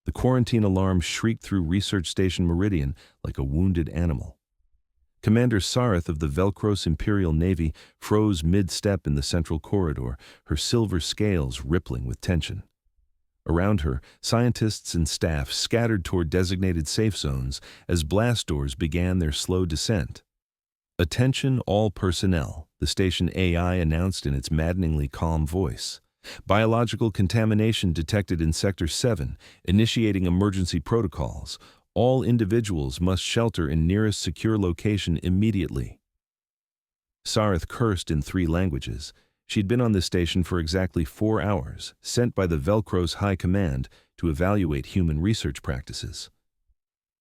The quarantine alarm shrieked through Research Station Meridian like a wounded animal. Commander Sarith of the Velkros Imperial Navy froze mid-step in the central corridor, her silver scales rippling with tension. Around her, scientists and staff scattered toward designated safe zones as blast doors began their slow descent. "Attention all personnel," the station AI announced in its maddeningly calm voice. "Biological contamination detected in Sector 7, initiating emergency protocols. All individuals must shelter in nearest secure location immediately." Sarith cursed in 3 languages. She'd been on this station for exactly 4 hours, sent by the Velkros High Command to evaluate human research practices.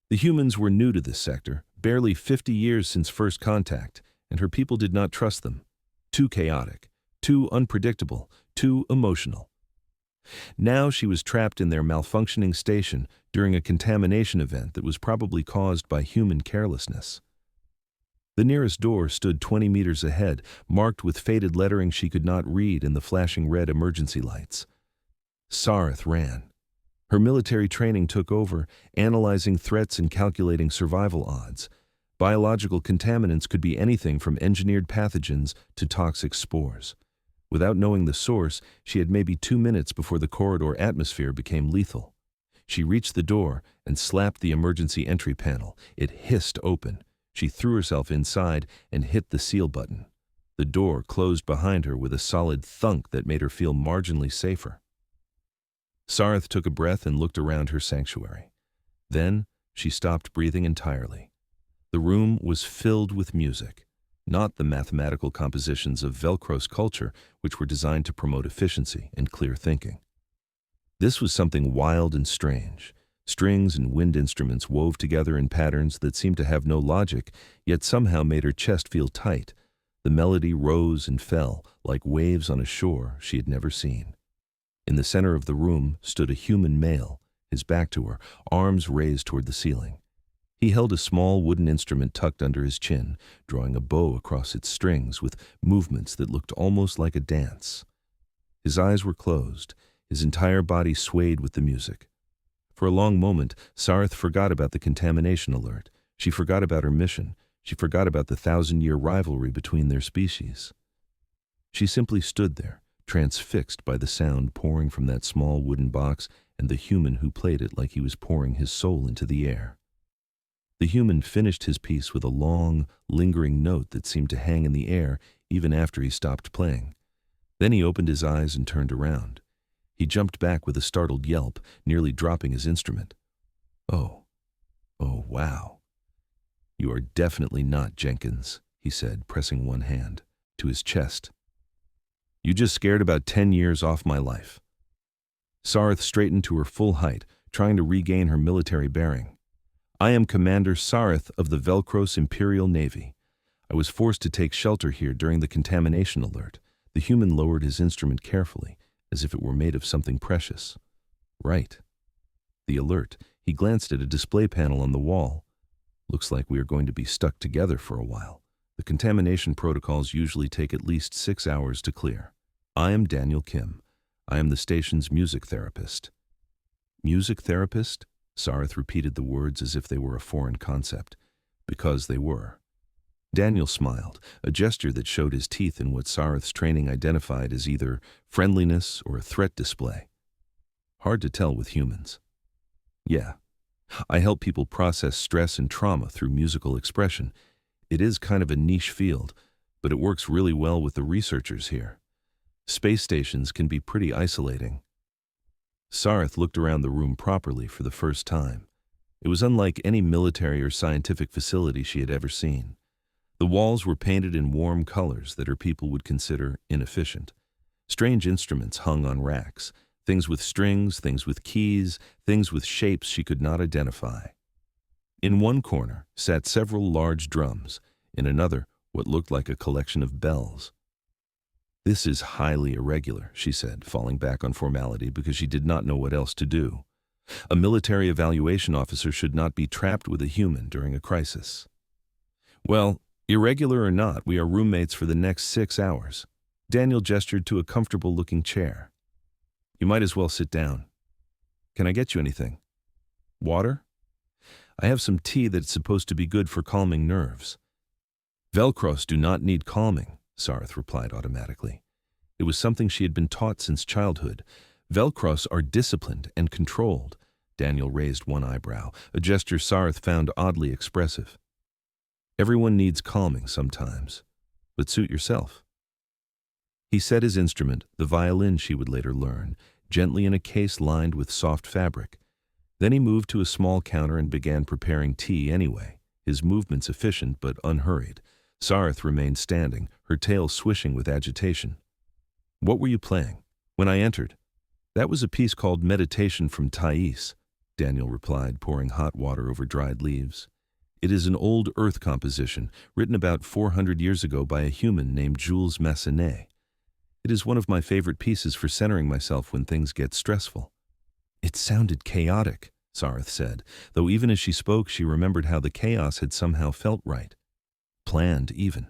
The humans were new to this sector, barely 50 years since first contact, and her people did not trust them. Too chaotic, too unpredictable, too emotional. Now she was trapped in their malfunctioning station during a contamination event that was probably caused by human carelessness. The nearest door stood 20 meters ahead, marked with faded lettering she could not read in the flashing red emergency lights. Sarith ran. Her military training took over, analyzing threats and calculating survival odds. Biological contaminants could be anything from engineered pathogens to toxic spores. Without knowing the source, she had maybe 2 minutes before the corridor atmosphere became lethal. She reached the door and slapped the emergency entry panel. It hissed open. She threw herself inside and hit the seal button. The door closed behind her with a solid thunk that made her feel marginally safer. Sarith took a breath and looked around her sanctuary. Then she stopped breathing entirely. The room was filled with music, not the mathematical compositions of Velkros culture, which were designed to promote efficiency and clear thinking. This was something wild and strange. Strings and wind instruments wove together in patterns that seemed to have no logic, yet somehow made her chest feel tight. The melody rose and fell, like waves on a shore she had never seen. In the center of the room stood a human male, his back to her, arms raised toward the ceiling. He held a small wooden instrument tucked under his chin, drawing a bow across its strings with movements that looked almost like a dance. His eyes were closed, his entire body swayed with the music. For a long moment, Sarith forgot about the contamination alert. She forgot about her mission. She forgot about the 1,000-year rivalry between their species. She simply stood there, transfixed by the sound pouring from that small wooden box and the human who played it like he was pouring his soul into the air. The human finished his piece with a long, lingering note that seemed to hang in the air even after he stopped playing. Then he opened his eyes and turned around. He jumped back with a startled yelp, nearly dropping his instrument. Oh, wow. "You are definitely not Jenkins," he said, pressing one hand to his chest. "You just scared about 10 years off my life." Sarith straightened to her full height, trying to regain her military bearing. "I am Commander Sarith of the Velkros Imperial Navy. I was forced to take shelter here during the contamination alert." The human lowered his instrument carefully, as if it were made of something precious. "Right. The alert." He glanced at a display panel on the wall. "Looks like we are going to be stuck together for a while. The contamination protocols usually take at least 6 hours to clear. I am Daniel Kim. I am the station's music therapist." "Music therapist?" Sarith repeated the words as if they were a foreign concept. Because they were. Daniel smiled, a gesture that showed his teeth in what Sarith's training identified as either friendliness or a threat display. Hard to tell with humans. "Yeah. I help people process stress and trauma through musical expression. It is kind of a niche field, but it works really well with the researchers here. Space stations can be pretty isolating." Sarith looked around the room properly for the first time. It was unlike any military or scientific facility she had ever seen. The walls were painted in warm colors that her people would consider inefficient. Strange instruments hung on racks, things with strings, things with keys, things with shapes she could not identify. In one corner sat several large drums, in another what looked like a collection of bells. "This is highly irregular," she said, falling back on formality because she did not know what else to do. A military evaluation officer should not be trapped with a human during a crisis. "Well, irregular or not, we are roommates for the next 6 hours. Daniel gestured to a comfortable-looking chair. "You might as well sit down. Can I get you anything?" Water? I have some tea that's supposed to be good for calming nerves. Velkros do not need calming, Sarith replied automatically. It was something she had been taught since childhood. Velkros are disciplined and controlled. Daniel raised one eyebrow, a gesture Sarith found oddly expressive. Everyone needs calming sometimes, but suit yourself. He set his instrument, the violin she would later learn, gently in a case lined with soft fabric. Then he moved to a small counter and began preparing tea anyway, his movements efficient but unhurried. Sarith remained standing, her tail swishing with agitation. What were you playing? When I entered. That was a piece called Meditation from Thais, Daniel replied, pouring hot water over dried leaves. It is an old earth composition, written about 400 years ago by a human named Jules Massenet. It is one of my favorite pieces for centering myself when things get stressful. It sounded chaotic, Sarith said, though even as she spoke she remembered how the chaos had somehow felt right. Planned, even.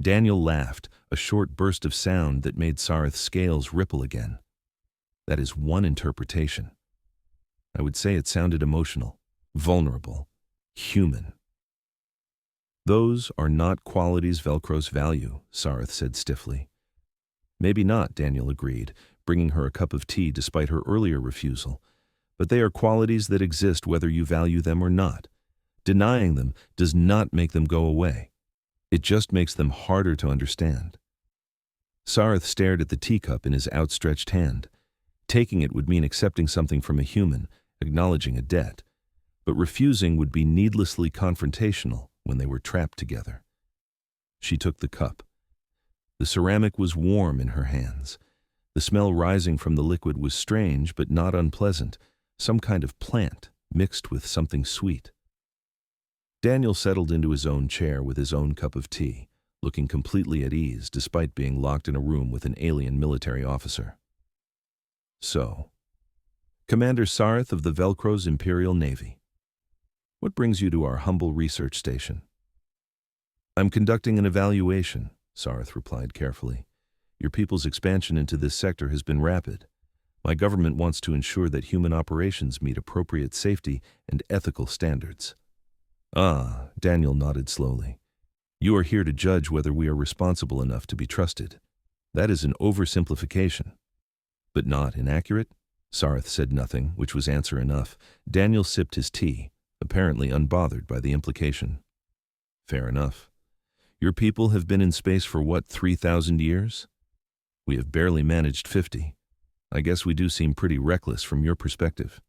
Daniel laughed, a short burst of sound that made Sarith's scales ripple again. That is one interpretation. I would say it sounded emotional, vulnerable, human. Those are not qualities Velkros value, Sarith said stiffly. Maybe not, Daniel agreed, bringing her a cup of tea despite her earlier refusal. But they are qualities that exist whether you value them or not. Denying them does not make them go away. It just makes them harder to understand. Sarith stared at the teacup in his outstretched hand. Taking it would mean accepting something from a human, acknowledging a debt. But refusing would be needlessly confrontational when they were trapped together. She took the cup. The ceramic was warm in her hands. The smell rising from the liquid was strange but not unpleasant, some kind of plant mixed with something sweet. Daniel settled into his own chair with his own cup of tea, looking completely at ease despite being locked in a room with an alien military officer. So, Commander Sarith of the Velkros Imperial Navy, what brings you to our humble research station? I'm conducting an evaluation, Sarith replied carefully. Your people's expansion into this sector has been rapid. My government wants to ensure that human operations meet appropriate safety and ethical standards. Ah, Daniel nodded slowly. You are here to judge whether we are responsible enough to be trusted. That is an oversimplification. But not inaccurate? Sarith said nothing, which was answer enough. Daniel sipped his tea, apparently unbothered by the implication. Fair enough. Your people have been in space for what, 3,000 years? We have barely managed 50. I guess we do seem pretty reckless from your perspective.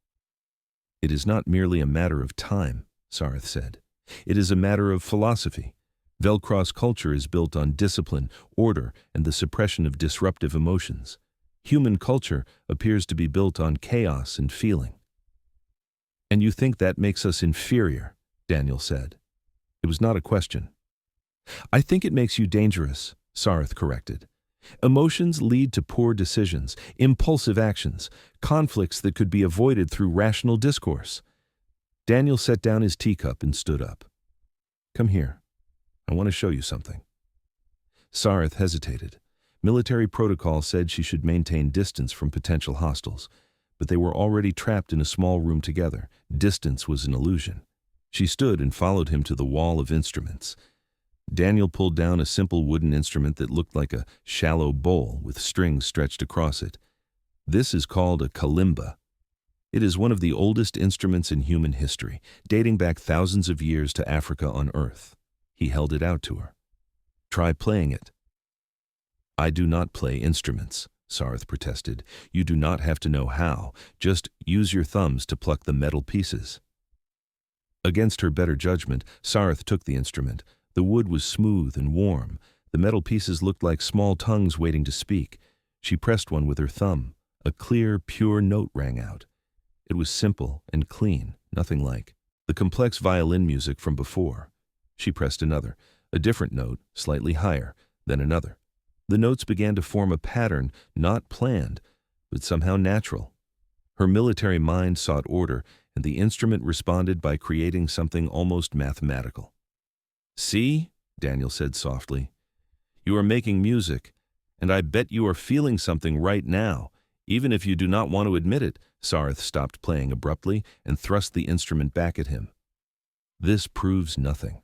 It is not merely a matter of time, Sarith said. It is a matter of philosophy. Velkros culture is built on discipline, order, and the suppression of disruptive emotions. Human culture appears to be built on chaos and feeling. And you think that makes us inferior, Daniel said. It was not a question. I think it makes you dangerous, Sarith corrected. Emotions lead to poor decisions, impulsive actions, conflicts that could be avoided through rational discourse. Daniel set down his teacup and stood up. Come here. I want to show you something. Sarith hesitated. Military protocol said she should maintain distance from potential hostiles, but they were already trapped in a small room together. Distance was an illusion. She stood and followed him to the wall of instruments. Daniel pulled down a simple wooden instrument that looked like a shallow bowl with strings stretched across it. This is called a kalimba. It is one of the oldest instruments in human history, dating back thousands of years to Africa on Earth. He held it out to her. Try playing it. I do not play instruments, Sarith protested. You do not have to know how. Just use your thumbs to pluck the metal pieces. Against her better judgment, Sarith took the instrument. The wood was smooth and warm. The metal pieces looked like small tongues waiting to speak. She pressed one with her thumb. A clear, pure note rang out. It was simple and clean, nothing like the complex violin music from before. She pressed another, a different note, slightly higher, then another. The notes began to form a pattern, not planned, but somehow natural. Her military mind sought order, and the instrument responded by creating something almost mathematical. See, Daniel said softly, you are making music, and I bet you are feeling something right now, even if you do not want to admit it, Sarith stopped playing abruptly and thrust the instrument back at him. "This proves nothing."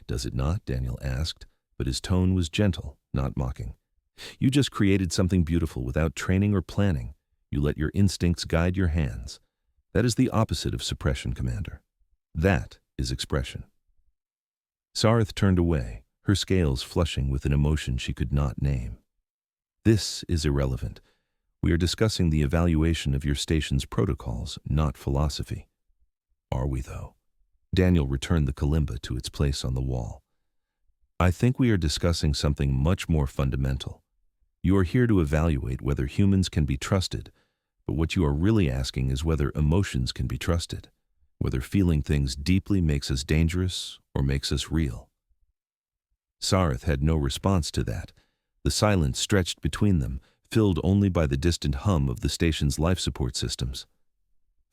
"Does it not?" Daniel asked, but his tone was gentle, not mocking. "You just created something beautiful without training or planning. You let your instincts guide your hands. That is the opposite of suppression, Commander. That is expression." Sarith turned away, her scales flushing with an emotion she could not name. "This is irrelevant. We are discussing the evaluation of your station's protocols, not philosophy." "Are we, though?" Daniel returned the kalimba to its place on the wall. "I think we are discussing something much more fundamental. You are here to evaluate whether humans can be trusted, but what you are really asking is whether emotions can be trusted, whether feeling things deeply makes us dangerous or makes us real." Sarith had no response to that. The silence stretched between them, filled only by the distant hum of the station's life support systems.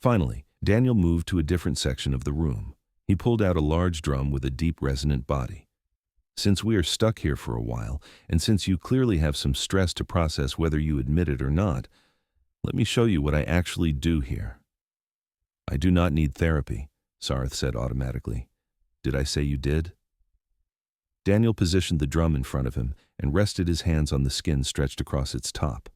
Finally, Daniel moved to a different section of the room. He pulled out a large drum with a deep resonant body. "Since we are stuck here for a while, and since you clearly have some stress to process whether you admit it or not, let me show you what I actually do here." "I do not need therapy," Sarith said automatically. "Did I say you did?" Daniel positioned the drum in front of him and rested his hands on the skin stretched across its top.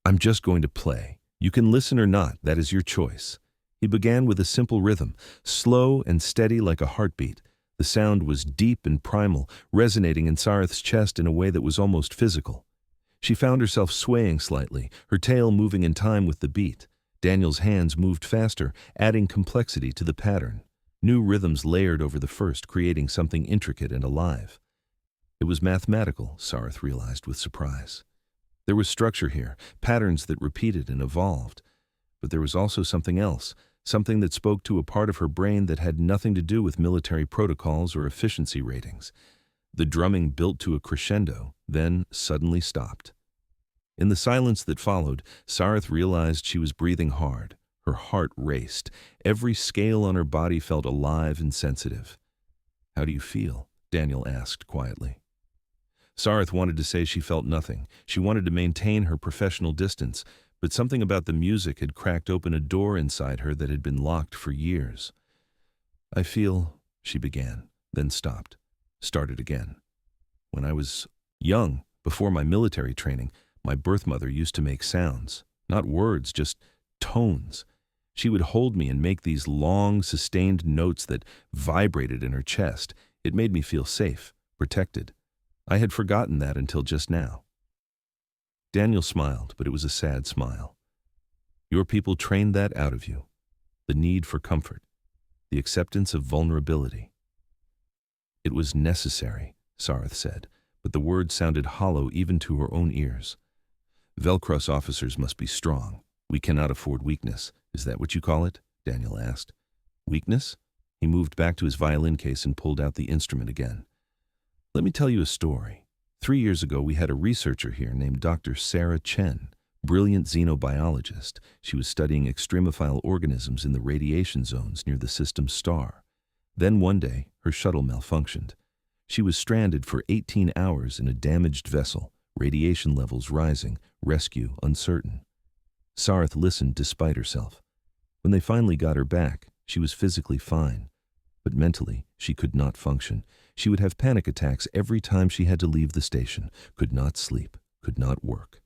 "I'm just going to play. You can listen or not, that is your choice." He began with a simple rhythm, slow and steady like a heartbeat. The sound was deep and primal, resonating in Sarith's chest in a way that was almost physical. She found herself swaying slightly, her tail moving in time with the beat. Daniel's hands moved faster, adding complexity to the pattern. New rhythms layered over the first, creating something intricate and alive. It was mathematical, Sarith realized with surprise. There was structure here, patterns that repeated and evolved. But there was also something else, something that spoke to a part of her brain that had nothing to do with military protocols or efficiency ratings. The drumming built to a crescendo, then suddenly stopped. In the silence that followed, Sarith realized she was breathing hard. Her heart raced. Every scale on her body felt alive and sensitive. "How do you feel?" Daniel asked quietly. Sarith wanted to say she felt nothing. She wanted to maintain her professional distance, but something about the music had cracked open a door inside her that had been locked for years. "I feel," she began, then stopped, started again. "When I was young, before my military training, my birth mother used to make sounds, not words, just tones. She would hold me and make these long, sustained notes that vibrated in her chest. It made me feel safe, protected. I had forgotten that until just now." Daniel smiled, but it was a sad smile. "Your people trained that out of you. The need for comfort, the acceptance of vulnerability." "It was necessary," Sarith said, but the words sounded hollow even to her own ears. "Velkros officers must be strong. We cannot afford weakness. Is that what you call it?" Daniel asked. "Weakness?" He moved back to his violin case and pulled out the instrument again. "Let me tell you a story. 3 years ago, we had a researcher here named Dr. Sarah Chen, brilliant xenobiologist. She was studying extremophile organisms in the radiation zones near the system's star. Then one day, her shuttle malfunctioned. She was stranded for 18 hours in a damaged vessel, radiation levels rising, rescue uncertain. Sarith listened despite herself. When they finally got her back, she was physically fine. But mentally, she could not function. She would have panic attacks every time she had to leave the station, could not sleep, could not work.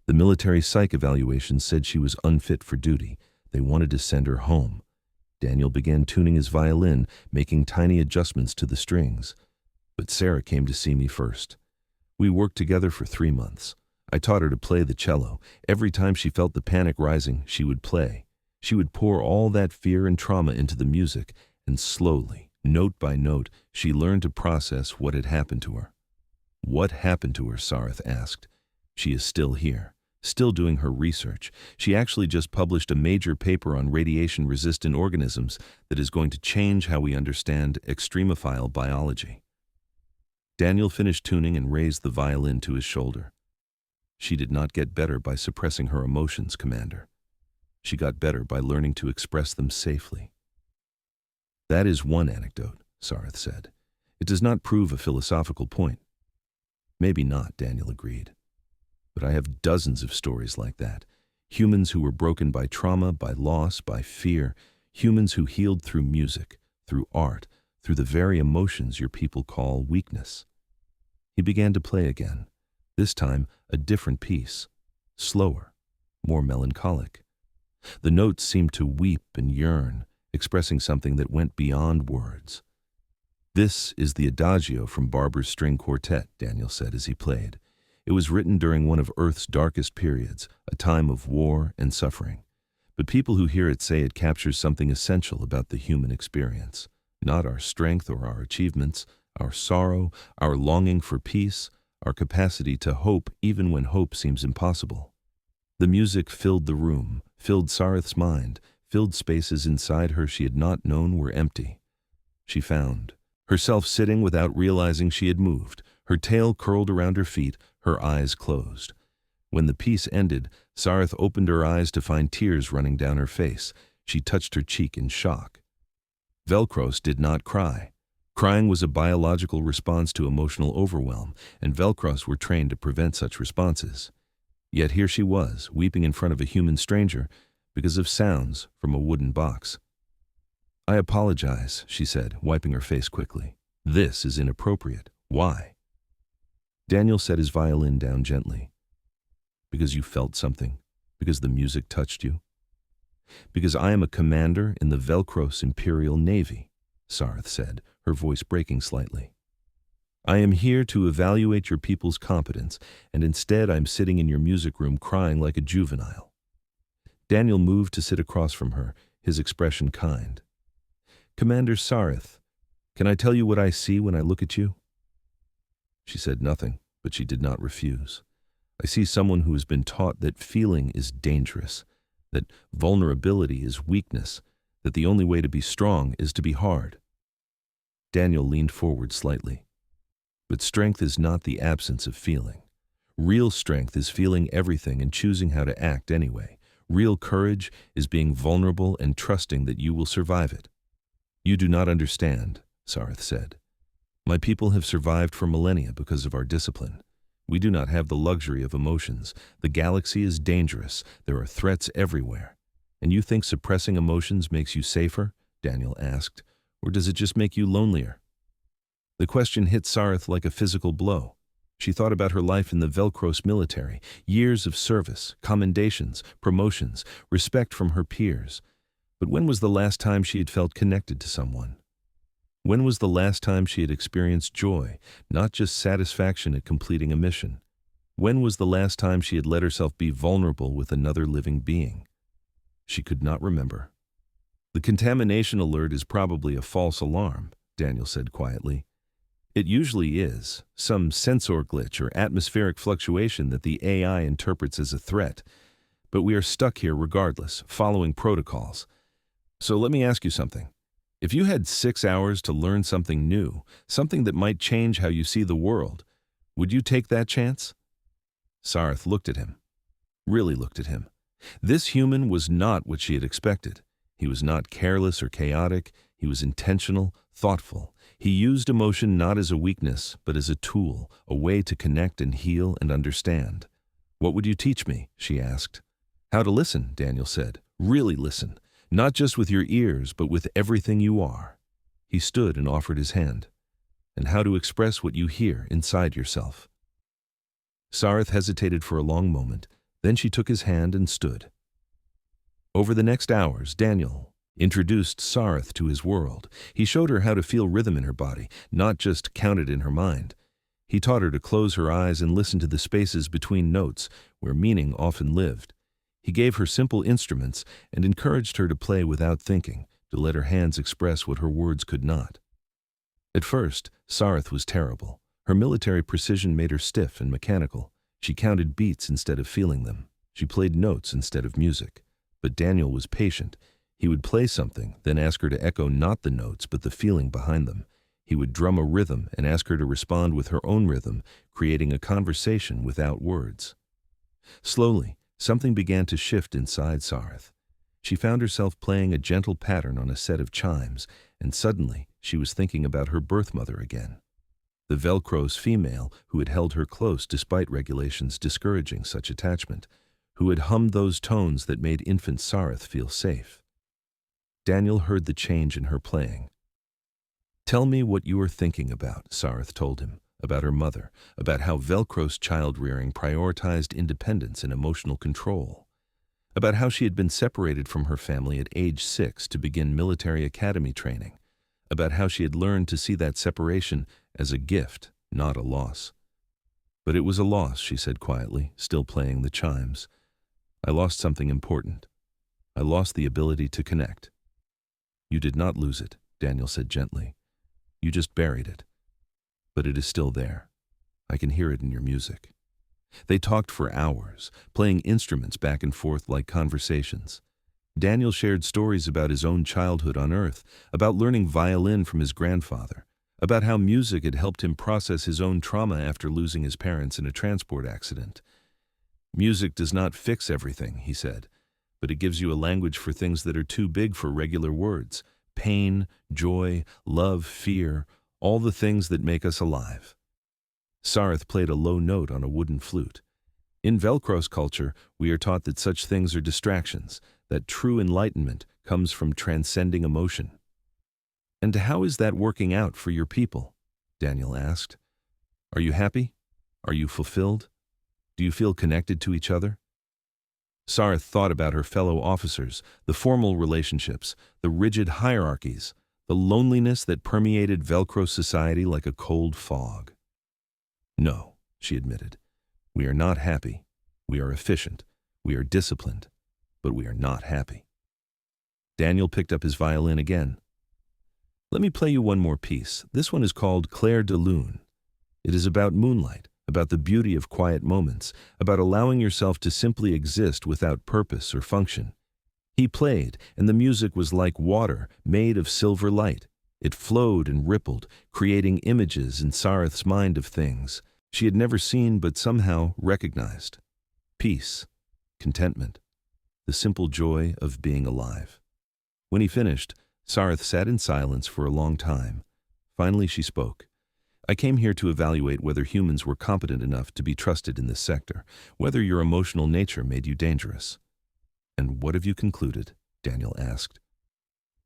The military psych evaluation said she was unfit for duty. They wanted to send her home. Daniel began tuning his violin, making tiny adjustments to the strings. But Sarah came to see me first. We worked together for 3 months. I taught her to play the cello. Every time she felt the panic rising, she would play. She would pour all that fear and trauma into the music, and slowly, note by note, she learned to process what had happened to her. "What happened to her?" Sarith asked. "She is still here, still doing her research. She actually just published a major paper on radiation-resistant organisms that is going to change how we understand extremophile biology." Daniel finished tuning and raised the violin to his shoulder. "She did not get better by suppressing her emotions, Commander. She got better by learning to express them safely." "That is one anecdote," Sarith said. "It does not prove a philosophical point." "Maybe not," Daniel agreed. "But I have dozens of stories like that. Humans who were broken by trauma, by loss, by fear. Humans who healed through music, through art, through the very emotions your people call weakness. He began to play again, this time a different piece, slower, more melancholic. The notes seemed to weep and yearn, expressing something that went beyond words. "This is the Adagio from Barber's String Quartet," Daniel said as he played. It was written during one of Earth's darkest periods, a time of war and suffering. But people who hear it say it captures something essential about the human experience, not our strength or our achievements, our sorrow, our longing for peace, our capacity to hope even when hope seems impossible. The music filled the room, filled Sarith's mind, filled spaces inside her she had not known were empty. She found herself sitting without realizing she had moved, her tail curled around her feet, her eyes closed. When the piece ended, Sarith opened her eyes to find tears running down her face. She touched her cheek in shock. Velkros did not cry. Crying was a biological response to emotional overwhelm, and Velkros were trained to prevent such responses. Yet here she was, weeping in front of a human stranger because of sounds from a wooden box. "I apologize," she said, wiping her face quickly. "This is inappropriate. Why?" Daniel set his violin down gently. "Because you felt something. Because the music touched you. Because I am a commander in the Velkros Imperial Navy," Sarith said, her voice breaking slightly. "I am here to evaluate your people's competence, and instead I'm sitting in your music room crying like a juvenile." Daniel moved to sit across from her, his expression kind. "Commander Sarith, can I tell you what I see when I look at you?" She said nothing, but she did not refuse. "I see someone who has been taught that feeling is dangerous, that vulnerability is weakness, that the only way to be strong is to be hard." Daniel leaned forward slightly. "But strength is not the absence of feeling. Real strength is feeling everything and choosing how to act anyway. Real courage is being vulnerable and trusting that you will survive it." "You do not understand," Sarith said. "My people have survived for millennia because of our discipline. We do not have the luxury of emotions. The galaxy is dangerous. There are threats everywhere. And you think suppressing emotions makes you safer?" Daniel asked. "Or does it just make you lonelier?" The question hit Sarith like a physical blow. She thought about her life in the Velkros military, years of service, commendations, promotions, respect from her peers. But when was the last time she had felt connected to someone? When was the last time she had experienced joy, not just satisfaction at completing a mission? When was the last time she had let herself be vulnerable with another living being? She could not remember. "The contamination alert is probably a false alarm," Daniel said quietly. "It usually is, some sensor glitch or atmospheric fluctuation that the AI interprets as a threat. But we are stuck here regardless, following protocols. So let me ask you something. If you had 6 hours to learn something new, something that might change how you see the world, would you take that chance?" Sarith looked at him, really looked at him. This human was not what she had expected. He was not careless or chaotic. He was intentional, thoughtful. He used emotion not as a weakness, but as a tool, a way to connect and heal and understand. "What would you teach me?" she asked. "How to listen," Daniel said. "Really listen. Not just with your ears, but with everything you are." He stood and offered his hand. "And how to express what you hear inside yourself." Sarith hesitated for a long moment. Then she took his hand and stood. Over the next hours, Daniel introduced Sarith to his world. He showed her how to feel rhythm in her body, not just count it in her mind. He taught her to close her eyes and listen to the spaces between notes, where meaning often lived. He gave her simple instruments and encouraged her to play without thinking, to let her hands express what her words could not. At first, Sarith was terrible. Her military precision made her stiff and mechanical. She counted beats instead of feeling them. She played notes instead of music. But Daniel was patient. He would play something, then ask her to echo not the notes but the feeling behind them. He would drum a rhythm and ask her to respond with her own rhythm, creating a conversation without words. Slowly, something began to shift inside Sarith. She found herself playing a gentle pattern on a set of chimes, and suddenly she was thinking about her birth mother again. The Velkros female who had held her close despite regulations discouraging such attachment, who had hummed those tones that made infant Sarith feel safe. Daniel heard the change in her playing. "Tell me what you are thinking about," Sarith told him, about her mother, about how Velkros child-rearing prioritized independence and emotional control, about how she had been separated from her family at age 6 to begin military academy training, about how she had learned to see that separation as a gift, not a loss. "But it was a loss," she said quietly, still playing the chimes. "I lost something important. I lost the ability to connect." "You did not lose it," Daniel said gently. "You just buried it. But it is still there. I can hear it in your music." They talked for hours, playing instruments back and forth like conversations. Daniel shared stories about his own childhood on Earth, about learning violin from his grandfather, about how music had helped him process his own trauma after losing his parents in a transport accident. "Music does not fix everything," he said, "but it gives you a language for things that are too big for regular words. Pain, joy, love, fear, all the things that make us alive." Sarith played a low note on a wooden flute. In Velkros culture, we are taught that such things are distractions, that true enlightenment comes from transcending emotion. "And how is that working out for your people?" Daniel asked. "Are you happy? Are you fulfilled? Do you feel connected to each other?" Sarith thought about her fellow officers, the formal relationships, the rigid hierarchies, the loneliness that permeated Velkros society like a cold fog. "No," she admitted. "We are not happy. We are efficient. We are disciplined. But we are not happy." Daniel picked up his violin again. "Let me play you one more piece. This one is called Clair de Lune. It is about moonlight, about the beauty of quiet moments, about allowing yourself to simply exist without purpose or function." He played, and the music was like water made of silver light. It flowed and rippled, creating images in Sarith's mind of things she had never seen but somehow recognized. Peace, contentment, the simple joy of being alive. When he finished, Sarith sat in silence for a long time. Finally she spoke. "I came here to evaluate whether humans were competent enough to be trusted in this sector, whether your emotional nature made you dangerous." "And what have you concluded?" Daniel asked.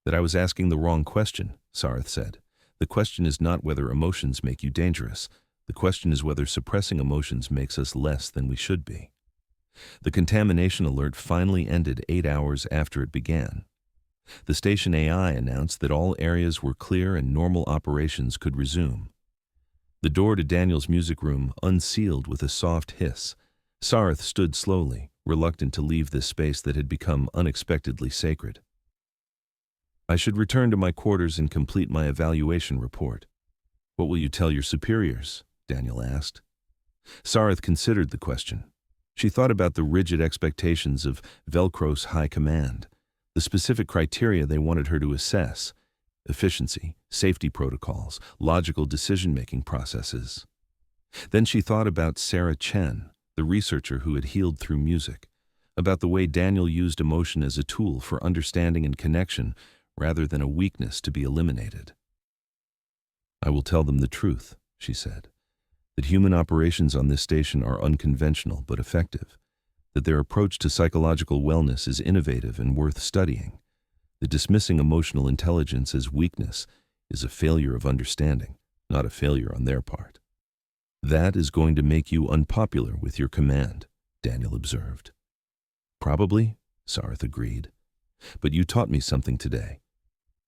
"That I was asking the wrong question," Sarith said. "The question is not whether emotions make you dangerous. The question is whether suppressing emotions makes us less than we should be." The contamination alert finally ended 8 hours after it began. The station AI announced that all areas were clear and normal operations could resume. The door to Daniel's music room unsealed with a soft hiss. Sarith stood slowly, reluctant to leave this space that had become unexpectedly sacred. "I should return to my quarters and complete my evaluation report." "What will you tell your superiors?" Daniel asked. Sarith considered the question. She thought about the rigid expectations of Velkros High Command, the specific criteria they wanted her to assess: efficiency, safety protocols, logical decision-making processes. Then she thought about Sarah Chen, the researcher who had healed through music, about the way Daniel used emotion as a tool for understanding and connection rather than a weakness to be eliminated. "I will tell them the truth," she said, "that human operations on this station are unconventional but effective, that their approach to psychological wellness is innovative and worth studying, that dismissing emotional intelligence as weakness is a failure of understanding, not a failure on their part." "That is going to make you unpopular with your command," Daniel observed. "Probably," Sarith agreed. "But you taught me something today.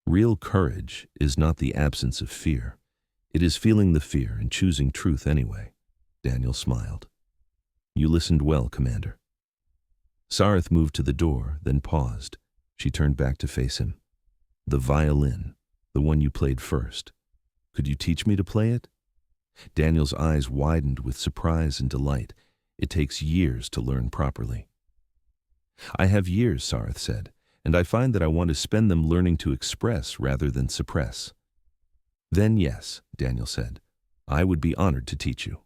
Real courage is not the absence of fear. It is feeling the fear and choosing truth anyway." Daniel smiled. "You listened well, Commander." Sarith moved to the door, then paused. She turned back to face him. "The violin, the one you played first. Could you teach me to play it?" Daniel's eyes widened with surprise and delight. "It takes years to learn properly." "I have years," Sarith said, "and I find that I want to spend them learning to express rather than suppress." "Then yes," Daniel said, "I would be honored to teach you."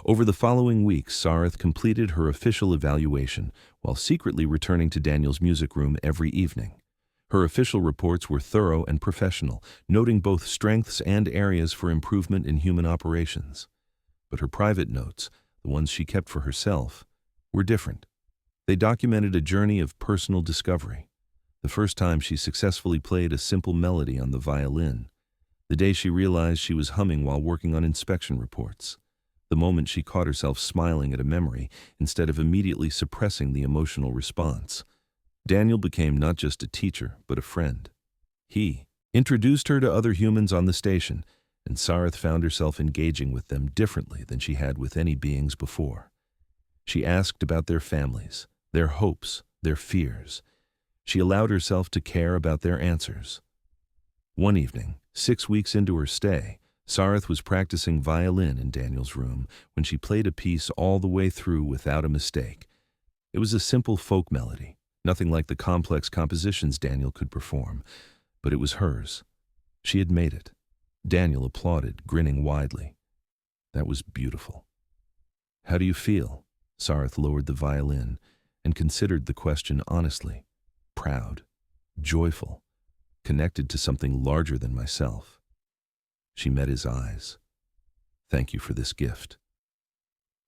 Over the following weeks, Sarith completed her official evaluation while secretly returning to Daniel's music room every evening. Her official reports were thorough and professional, noting both strengths and areas for improvement in human operations. But her private notes, the ones she kept for herself, were different. They documented a journey of personal discovery. The first time she successfully played a simple melody on the violin. The day she realized she was humming while working on inspection reports. The moment she caught herself smiling at a memory instead of immediately suppressing the emotional response. Daniel became not just a teacher, but a friend. He introduced her to other humans on the station, and Sarith found herself engaging with them differently than she had with any beings before. She asked about their families, their hopes, their fears. She allowed herself to care about their answers. One evening, 6 weeks into her stay, Sarith was practicing violin in Daniel's room when she played a piece all the way through without a mistake. It was a simple folk melody, nothing like the complex compositions Daniel could perform, but it was hers. She had made it. Daniel applauded, grinning widely. That was beautiful. How do you feel? Sarith lowered the violin and considered the question honestly. Proud, joyful, connected to something larger than myself. She met his eyes. Thank you for this gift.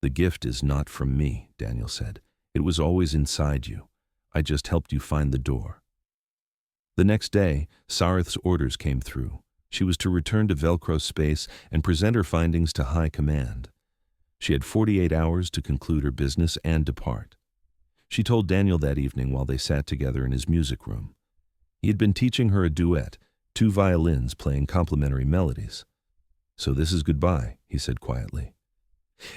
The gift is not from me, Daniel said. It was always inside you. I just helped you find the door. The next day, Sarith's orders came through. She was to return to Velkros space and present her findings to High Command. She had 48 hours to conclude her business and depart. She told Daniel that evening while they sat together in his music room. He had been teaching her a duet, 2 violins playing complementary melodies. So this is goodbye, he said quietly.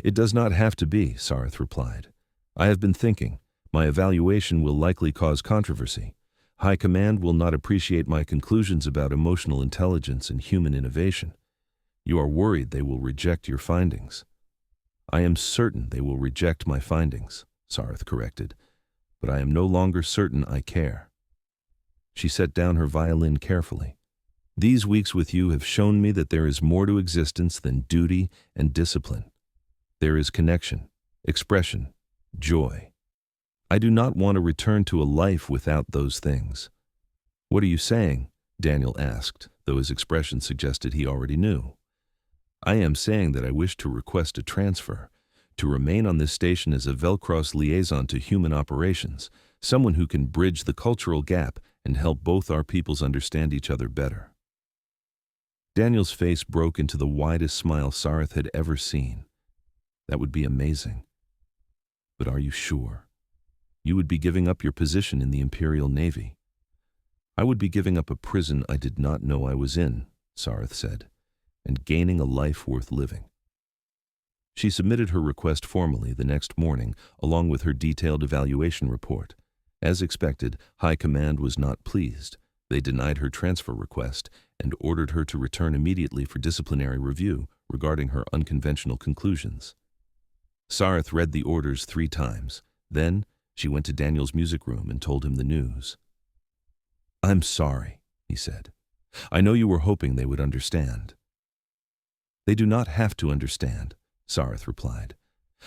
It does not have to be, Sarith replied. I have been thinking. My evaluation will likely cause controversy. High Command will not appreciate my conclusions about emotional intelligence and human innovation. You are worried they will reject your findings. I am certain they will reject my findings, Sarith corrected, but I am no longer certain I care. She set down her violin carefully. These weeks with you have shown me that there is more to existence than duty and discipline. There is connection, expression, joy. I do not want to return to a life without those things. What are you saying? Daniel asked, though his expression suggested he already knew. I am saying that I wish to request a transfer, to remain on this station as a Velkros liaison to human operations, someone who can bridge the cultural gap and help both our peoples understand each other better. Daniel's face broke into the widest smile Sarith had ever seen. That would be amazing. But are you sure? You would be giving up your position in the Imperial Navy. I would be giving up a prison I did not know I was in, Sarith said, and gaining a life worth living. She submitted her request formally the next morning, along with her detailed evaluation report. As expected, High Command was not pleased. They denied her transfer request and ordered her to return immediately for disciplinary review regarding her unconventional conclusions. Sarith read the orders 3 times. Then, she went to Daniel's music room and told him the news. I'm sorry, he said. I know you were hoping they would understand. They do not have to understand, Sarith replied.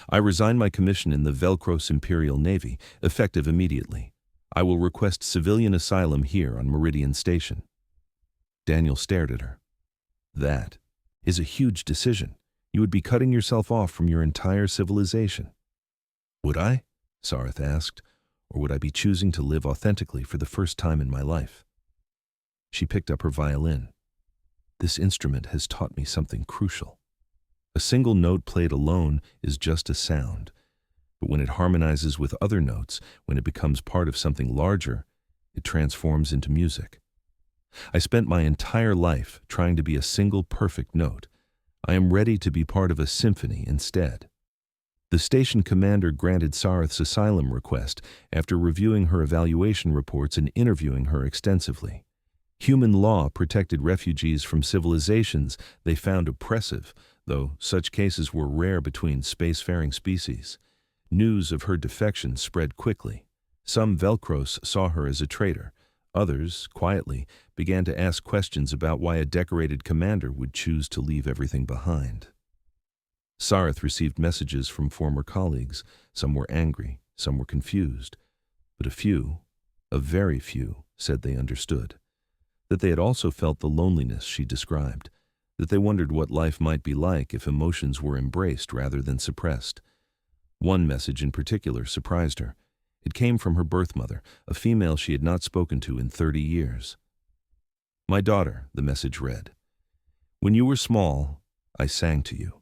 I resign my commission in the Velkros Imperial Navy, effective immediately. I will request civilian asylum here on Meridian Station. Daniel stared at her. That is a huge decision. You would be cutting yourself off from your entire civilization. Would I? Sarith asked, or would I be choosing to live authentically for the first time in my life? She picked up her violin. This instrument has taught me something crucial. A single note played alone is just a sound, but when it harmonizes with other notes, when it becomes part of something larger, it transforms into music. I spent my entire life trying to be a single perfect note. I am ready to be part of a symphony instead. The station commander granted Sarith's asylum request after reviewing her evaluation reports and interviewing her extensively. Human law protected refugees from civilizations they found oppressive, though such cases were rare between spacefaring species. News of her defection spread quickly. Some Velkros saw her as a traitor. Others, quietly, began to ask questions about why a decorated commander would choose to leave everything behind. Sarith received messages from former colleagues. Some were angry, some were confused, but a very few, said they understood. That they had also felt the loneliness she described, that they wondered what life might be like if emotions were embraced rather than suppressed. One message in particular surprised her. It came from her birth mother, a female she had not spoken to in 30 years. "My daughter," the message read, "when you were small, I sang to you.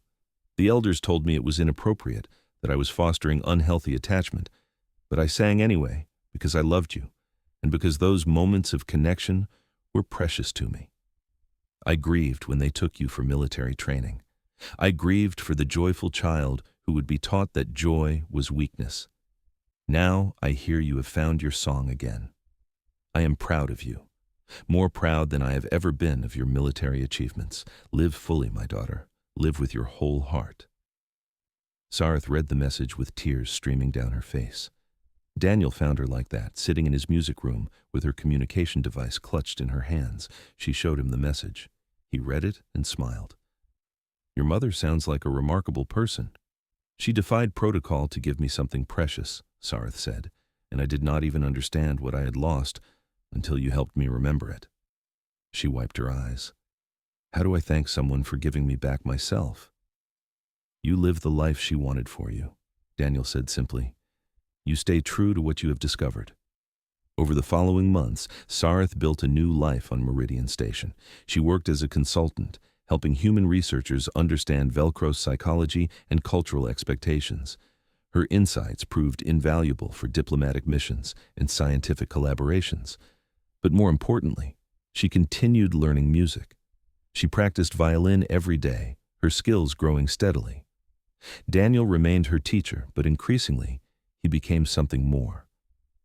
The elders told me it was inappropriate, that I was fostering unhealthy attachment, but I sang anyway because I loved you, and because those moments of connection were precious to me. I grieved when they took you for military training. I grieved for the joyful child who would be taught that joy was weakness. Now I hear you have found your song again. I am proud of you, more proud than I have ever been of your military achievements. Live fully, my daughter. Live with your whole heart." Sarith read the message with tears streaming down her face. Daniel found her like that, sitting in his music room with her communication device clutched in her hands. She showed him the message. He read it and smiled. "Your mother sounds like a remarkable person. She defied protocol to give me something precious," Sarith said, "and I did not even understand what I had lost until you helped me remember it." She wiped her eyes. "How do I thank someone for giving me back myself?" "You live the life she wanted for you," Daniel said simply. "You stay true to what you have discovered." Over the following months, Sarith built a new life on Meridian Station. She worked as a consultant, helping human researchers understand Velkros psychology and cultural expectations. Her insights proved invaluable for diplomatic missions and scientific collaborations. But more importantly, she continued learning music. She practiced violin every day, her skills growing steadily. Daniel remained her teacher, but increasingly, he became something more.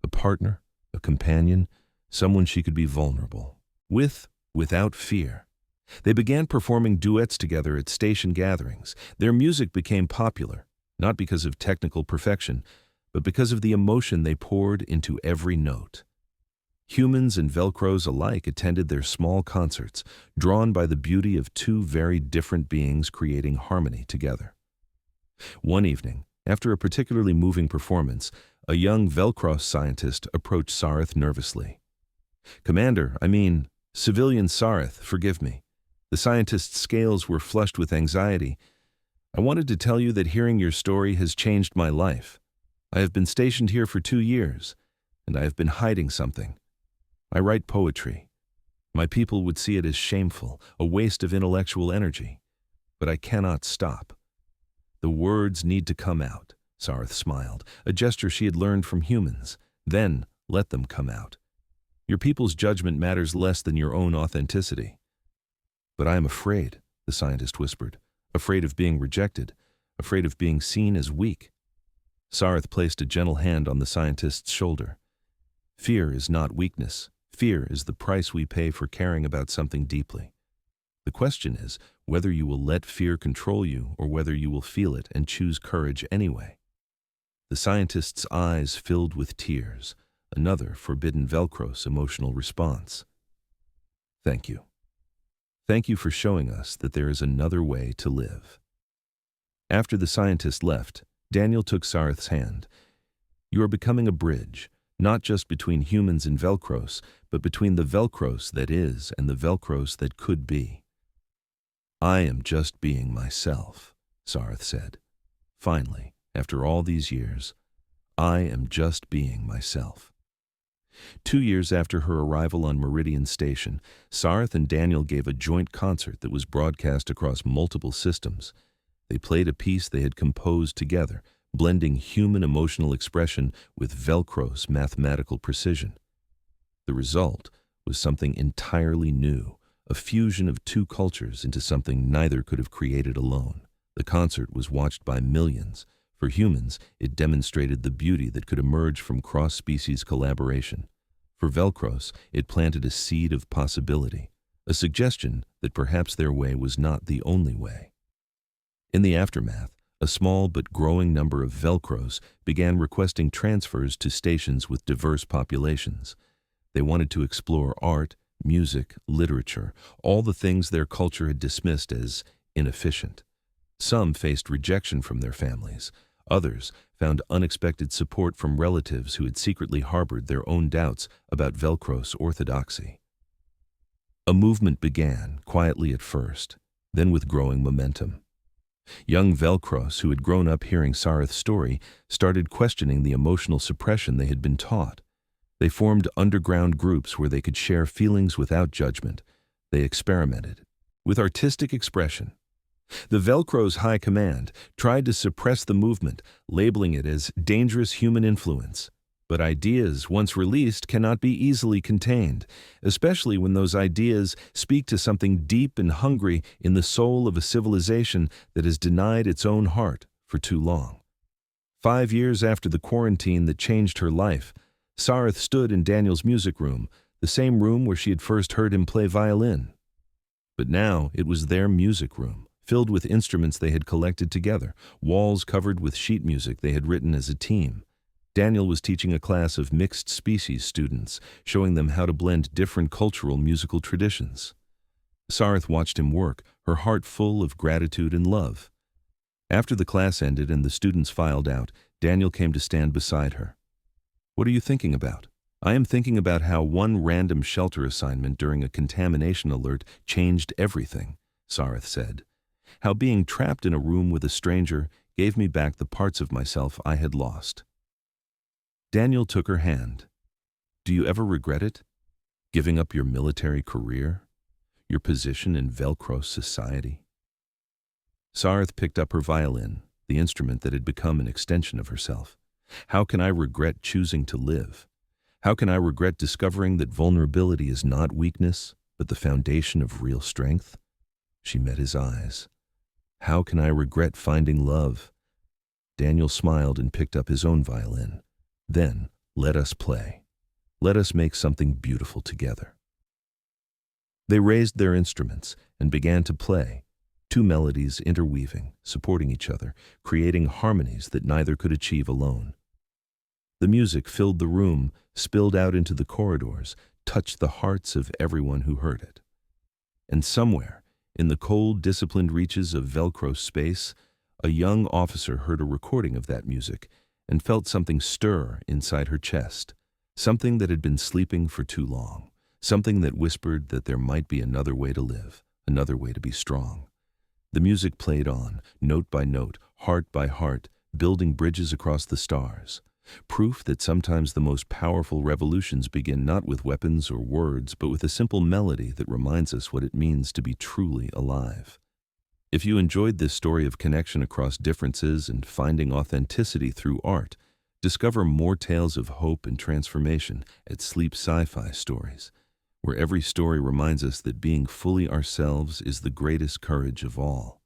A partner, a companion, someone she could be vulnerable with, without fear. They began performing duets together at station gatherings. Their music became popular, not because of technical perfection, but because of the emotion they poured into every note. Humans and Velkros alike attended their small concerts, drawn by the beauty of two very different beings creating harmony together. One evening, after a particularly moving performance, a young Velkros scientist approached Sarith nervously. Civilian Sarith, forgive me." The scientist's scales were flushed with anxiety. "I wanted to tell you that hearing your story has changed my life. I have been stationed here for 2 years, and I have been hiding something. I write poetry. My people would see it as shameful, a waste of intellectual energy. But I cannot stop. The words need to come out," Sarith smiled, a gesture she had learned from humans. "Then let them come out. Your people's judgment matters less than your own authenticity." "But I am afraid," the scientist whispered, "afraid of being rejected, afraid of being seen as weak." Sarith placed a gentle hand on the scientist's shoulder. "Fear is not weakness. Fear is the price we pay for caring about something deeply. The question is whether you will let fear control you or whether you will feel it and choose courage anyway." The scientist's eyes filled with tears, another forbidden Velkros emotional response. "Thank you. Thank you for showing us that there is another way to live." After the scientist left, Daniel took Sarith's hand. "You are becoming a bridge, not just between humans and Velkros, but between the Velkros that is and the Velkros that could be." "I am just being myself," Sarith said. "Finally, after all these years, I am just being myself." 2 years after her arrival on Meridian Station, Sarith and Daniel gave a joint concert that was broadcast across multiple systems. They played a piece they had composed together, blending human emotional expression with Velkros mathematical precision. The result was something entirely new, a fusion of two cultures into something neither could have created alone. The concert was watched by millions. For humans, it demonstrated the beauty that could emerge from cross-species collaboration. For Velkros, it planted a seed of possibility, a suggestion that perhaps their way was not the only way. In the aftermath, a small but growing number of Velkros began requesting transfers to stations with diverse populations. They wanted to explore art, music, literature, all the things their culture had dismissed as inefficient. Some faced rejection from their families. Others found unexpected support from relatives who had secretly harbored their own doubts about Velkros orthodoxy. A movement began, quietly at first, then with growing momentum. Young Velkros, who had grown up hearing Sarith's story, started questioning the emotional suppression they had been taught. They formed underground groups where they could share feelings without judgment. They experimented with artistic expression. The Velkros High Command tried to suppress the movement, labeling it as dangerous human influence. But ideas, once released, cannot be easily contained, especially when those ideas speak to something deep and hungry in the soul of a civilization that has denied its own heart for too long. 5 years after the quarantine that changed her life, Sarith stood in Daniel's music room, the same room where she had first heard him play violin. But now it was their music room, filled with instruments they had collected together, walls covered with sheet music they had written as a team. Daniel was teaching a class of mixed-species students, showing them how to blend different cultural musical traditions. Sarith watched him work, her heart full of gratitude and love. After the class ended and the students filed out, Daniel came to stand beside her. "What are you thinking about?" "I am thinking about how one random shelter assignment during a contamination alert changed everything," Sarith said. "How being trapped in a room with a stranger gave me back the parts of myself I had lost." Daniel took her hand. "Do you ever regret it? Giving up your military career? Your position in Velkros society?" Sarith picked up her violin, the instrument that had become an extension of herself. "How can I regret choosing to live? How can I regret discovering that vulnerability is not weakness, but the foundation of real strength?" She met his eyes. "How can I regret finding love?" Daniel smiled and picked up his own violin. "Then, let us play. Let us make something beautiful together." They raised their instruments and began to play, two melodies interweaving, supporting each other, creating harmonies that neither could achieve alone. The music filled the room, spilled out into the corridors, touched the hearts of everyone who heard it. And somewhere, in the cold, disciplined reaches of Velkros space, a young officer heard a recording of that music and felt something stir inside her chest, something that had been sleeping for too long, something that whispered that there might be another way to live, another way to be strong. The music played on, note by note, heart by heart, building bridges across the stars. Proof that sometimes the most powerful revolutions begin not with weapons or words, but with a simple melody that reminds us what it means to be truly alive. If you enjoyed this story of connection across differences and finding authenticity through art, discover more tales of hope and transformation at Sleep Sci-Fi Stories, where every story reminds us that being fully ourselves is the greatest courage of all.